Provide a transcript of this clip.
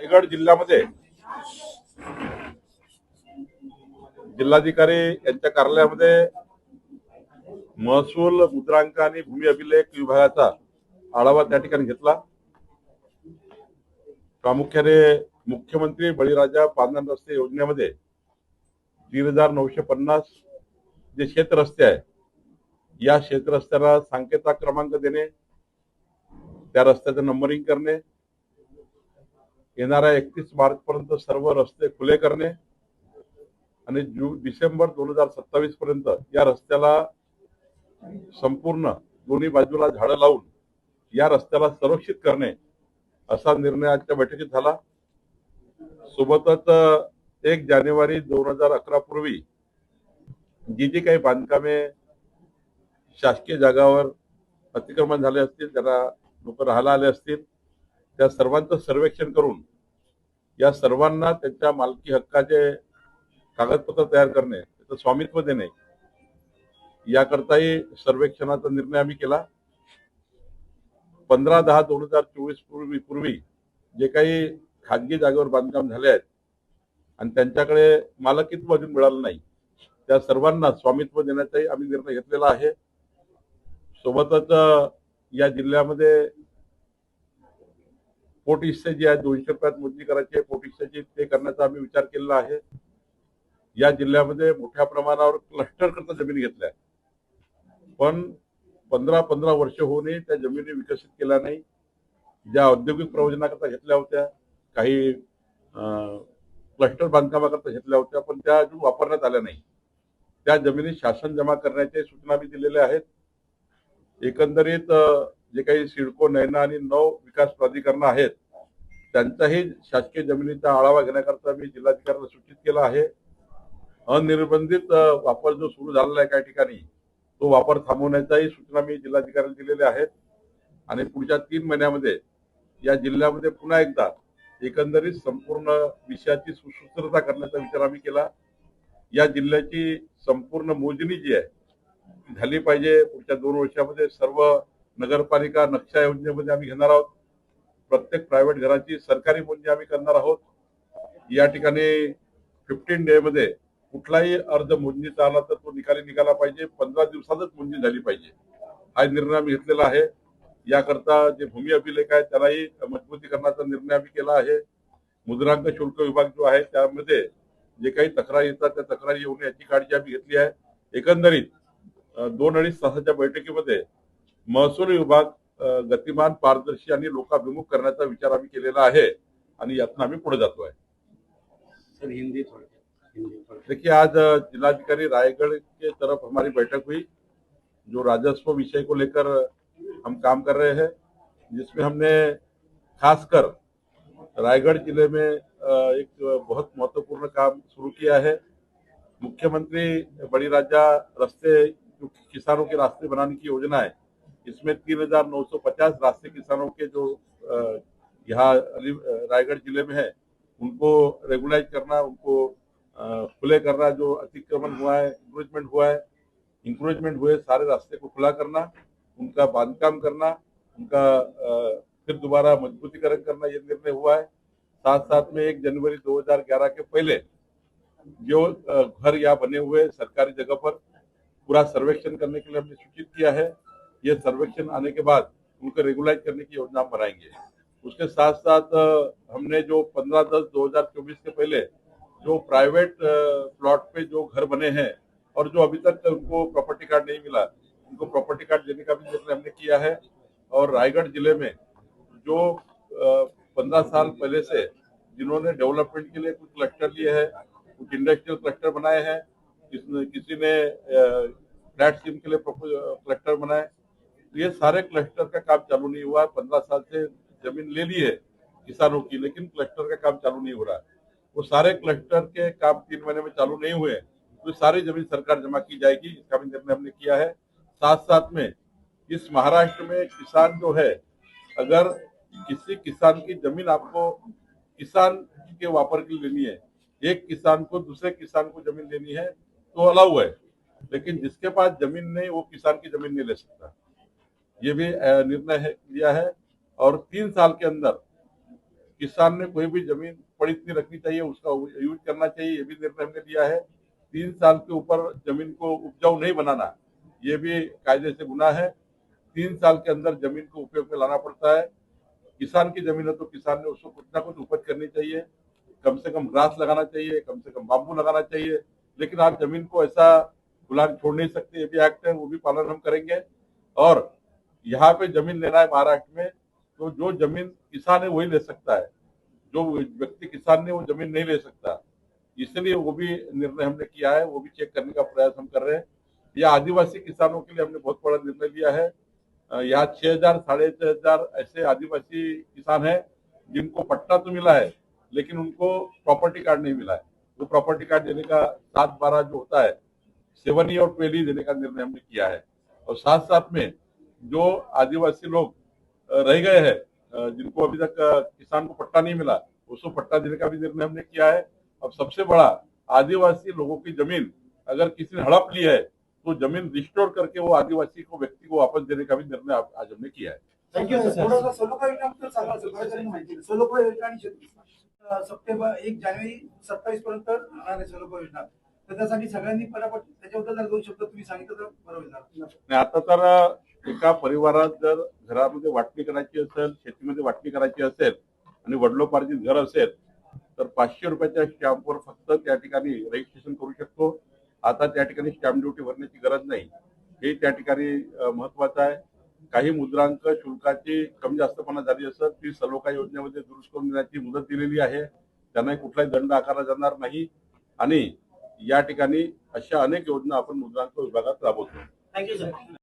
रायगड जिल्ह्यामध्ये जिल्हाधिकारी यांच्या कार्यालयामध्ये महसूल, मुद्रांक आणि भूमी अभिलेख विभागाचा आढावा त्या ठिकाणी घेतला। प्रामुख्याने मुख्यमंत्री बळीराजा पांदन रस्ते योजनेमध्ये 3,950 जे शेत रस्ते आहे, या शेत रस्त्याला सांकेता क्रमांक देणे, त्या रस्त्याचं नंबरिंग करणे, येणाऱ्या 31 मार्च पर्यंत सर्व रस्ते खुले करणे आणि डिसेंबर 2027 पर्यंत या रस्त्याला संपूर्ण दोन्ही बाजूला झाडं लावून या रस्त्याला संरक्षित करणे असा निर्णय आजच्या बैठकीत झाला। सोबतच 1 जानेवारी 2011 पूर्वी जी काही बांधकामे शासकीय जागावर अतिक्रमण झाले असतील, ज्यांना लोक राहायला आले असतील, त्या सर्वांचं सर्वेक्षण करून या सर्वांना त्यांच्या मालकी हक्काचे कागदपत्र तयार करणे, त्याचं स्वामित्व देणे याकरताही सर्वेक्षणाचा निर्णय आम्ही केला। 15/10/2024 पूर्वी जे काही खाजगी जागेवर बांधकाम झाले आहेत आणि त्यांच्याकडे मालकीत्व अजून मिळालं नाही, त्या सर्वांना स्वामित्व देण्याचाही आम्ही निर्णय घेतलेला आहे। सोबतच या जिल्ह्यामध्ये पोट हिस्से जे आहेत 200 रुपयात मोजणी करायची, पोट हिस्सेची ते करण्याचा आम्ही विचार केलेला आहे। या जिल्ह्यामध्ये मोठ्या प्रमाणावर क्लस्टर करता जमिनी घेतल्या, पण 15 वर्ष होऊनही त्या जमिनी विकसित केल्या नाही। ज्या औद्योगिक प्रयोजनाकरता घेतल्या होत्या, काही क्लस्टर बांधकामाकरता घेतल्या होत्या, पण त्या अजून वापरण्यात आल्या नाही। त्या जमिनी शासन जमा करण्याच्या सूचना मी दिलेल्या आहेत। एकंदरीत जे काही सिडको, नैना आणि 9 विकास प्राधिकरण आहेत, त्यांचाही शासकीय जमिनीचा आढावा घेण्याकरता मी जिल्हाधिकाऱ्यांना सूचित केलं आहे। अनिर्बंधित वापर जो सुरू झालेला आहे काही ठिकाणी, तो वापर थांबवण्याचाही सूचना मी जिल्हाधिकाऱ्यांना दिलेल्या आहेत आणि पुढच्या 3 महिन्यामध्ये या जिल्ह्यामध्ये पुन्हा एकदा एकंदरीत संपूर्ण विषयाची सुसूत्रता करण्याचा विचार आम्ही केला। या जिल्ह्याची संपूर्ण मोजणी जी आहे झाली पाहिजे। पुढच्या 2 वर्षामध्ये सर्व नगरपालिका नक्षा योजनेमध्ये आम्ही घेणार आहोत। प्रत्येक प्रायव्हेट घराची सरकारी मोजणी आम्ही करणार आहोत। या ठिकाणी 15 डे मध्ये कुठलाही अर्ज मोजणीचा आला तर तो निघाला पाहिजे, 15 दिवसातच मोजणी झाली पाहिजे, हा निर्णय आम्ही घेतलेला आहे। याकरता जे भूमी अभिलेख आहे त्यालाही मजबूतीकरणाचा निर्णय आम्ही केला आहे। मुद्रांक शुल्क विभाग जो आहे त्यामध्ये जे काही तक्रारी येतात त्या तक्रारी येऊ नये याची काळजी आम्ही घेतली आहे। एकंदरीत 2-2.5 तासाच्या बैठकीमध्ये महसूल विभाग गतिमान, पारदर्शी आणि लोकाभिमुख करण्याचा विचार आम्ही केलेला आहे आणि यातून आम्ही पुढे जातो आहे। सर हिंदी देखिए, आज जिलाधिकारी रायगढ़ के तरफ हमारी बैठक हुई, जो राजस्व विषय को लेकर हम काम कर रहे हैं, जिसमें हमने खासकर रायगढ़ जिले में एक बहुत महत्वपूर्ण काम शुरू किया है। मुख्यमंत्री बड़ीराजा रास्ते, जो किसानों के रास्ते बनाने की योजना है, इसमें 3,950 रास्ते किसानों के जो यहाँ रायगढ़ जिले में है उनको रेगुलाइज करना, उनको खुले करना, जो अतिक्रमण हुआ है, इंक्रोचमेंट हुए सारे रास्ते को खुला करना, उनका बांधकाम करना, उनका फिर दोबारा मजबूतीकरण करना, ये निर्णय हुआ है। साथ साथ में 1 जनवरी 2011 के पहले जो घर या बने हुए सरकारी जगह पर पूरा सर्वेक्षण करने के लिए हमने सूचित किया है। ये सर्वेक्षण आने के बाद उनको रेगुलाइज करने की योजना हम बनाएंगे। उसके साथ साथ हमने जो 15/10/2024 के पहले जो प्राइवेट प्लॉट पे जो घर बने हैं और जो अभी तक उनको प्रॉपर्टी कार्ड नहीं मिला, उनको प्रॉपर्टी कार्ड देने का भी निर्णय हमने किया है। और रायगढ़ जिले में जो 15 साल पहले से जिन्होंने डेवलपमेंट के लिए कुछ क्लस्टर लिए हैं, कुछ इंडस्ट्रियल क्लस्टर बनाए हैं, किसी ने फ्लैट स्कीम के लिए क्लस्टर बनाए, तो ये सारे क्लस्टर का काम चालू नहीं हुआ। 15 साल से जमीन ले ली है किसानों की, लेकिन क्लस्टर का काम चालू नहीं हो रहा है। वो सारे क्लस्टर के काम 3 महीने में चालू नहीं हुए, तो सारी जमीन सरकार जमा की जाएगी, इसका भी निर्णय हमने किया है। साथ साथ में इस महाराष्ट्र में किसान जो है, अगर किसी किसान की जमीन आपको किसान के वापर के लिए लेनी है, एक किसान को दूसरे किसान को जमीन लेनी है तो अलाउ है, लेकिन जिसके पास जमीन नहीं वो किसान की जमीन नहीं ले सकता। ये भी निर्णय लिया है। और 3 साल के अंदर किसान ने कोई भी जमीन पड़ित नहीं रखनी चाहिए, उसका यूज करना चाहिए, ये भी निर्णय हमने लिया है। 3 साल के ऊपर जमीन को उपजाऊ नहीं बनाना, ये भी कायदे से गुनाह है। 3 साल के अंदर जमीन को उपयोग में लाना पड़ता है। किसान की जमीन है तो किसान ने उसको कुछ ना कुछ उपज करनी चाहिए, कम से कम घास लगाना चाहिए, कम से कम बाम्बू लगाना चाहिए। लेकिन आप जमीन को ऐसा खुला छोड़ नहीं सकते, ये भी एक्ट है, वो भी पालन हम करेंगे। और यहाँ पे जमीन लेना है महाराष्ट्र में, तो जो जमीन किसान है वही ले सकता है, जो व्यक्ति किसान ने वो जमीन नहीं ले सकता। इसलिए वो भी निर्णय हमने किया है, वो भी चेक करने का प्रयास हम कर रहे हैं। या आदिवासी किसानों के लिए हमने बहुत बड़ा निर्णय लिया है। यहाँ 6,000 6,500 ऐसे आदिवासी किसान हैं जिनको पट्टा तो मिला है, लेकिन उनको प्रॉपर्टी कार्ड नहीं मिला है। वो प्रॉपर्टी कार्ड देने का 7/12 जो होता है, 7E और 12E देने का निर्णय हमने किया है। और साथ साथ में जो आदिवासी लोग रह गए हैं, जिनको अभी तक किसान को पट्टा नहीं मिला, उसको पट्टा देने का भी निर्णय हमने किया है। अब सबसे बड़ा, आदिवासी लोगों की जमीन अगर किसी ने हड़प ली है तो जमीन रिस्टोर करके वो आदिवासी को व्यक्ति को वापस देने का भी निर्णय आज हमने किया है। Thank you sir. थोडंसं सलोखा योजनेबद्दल सांगा सर. बऱ्याच जणांना माहिती नाही. सलोखा योजना आणि शेतकरी सप्टेंबर 1 जानेवारी 27 पर्यंत राहणार आहे सलोखा योजना. तर त्यासाठी सगळ्यांनी पटापट त्याच्याबद्दल जर 2 शब्द तुम्ही सांगितलं तर बरं होईल. आणि आता तर एका परिवारात जर घरामध्ये वाटणी करायची असेल, शेतीमध्ये वाटणी करायची असेल आणि वडिलोपार्जित घर असेल तर 500 रुपयाच्या स्टॅम्पवर फक्त त्या ठिकाणी रजिस्ट्रेशन करू शकतो. आता त्या ठिकाणी स्टॅम्प ड्युटी भरण्याची गरज नाही, हे त्या ठिकाणी महत्वाचं आहे. काही मुद्रांक शुल्काची कमी जास्तपणा झाली असेल ती सलोखा योजनेमध्ये दुरुस्त करून देण्याची मुदत दिलेली आहे. त्यांनाही कुठलाही दंड आकारला जाणार नाही. आणि या ठिकाणी अशा अनेक योजना आपण मुद्रांक विभागात राबवतो. Thank you sir.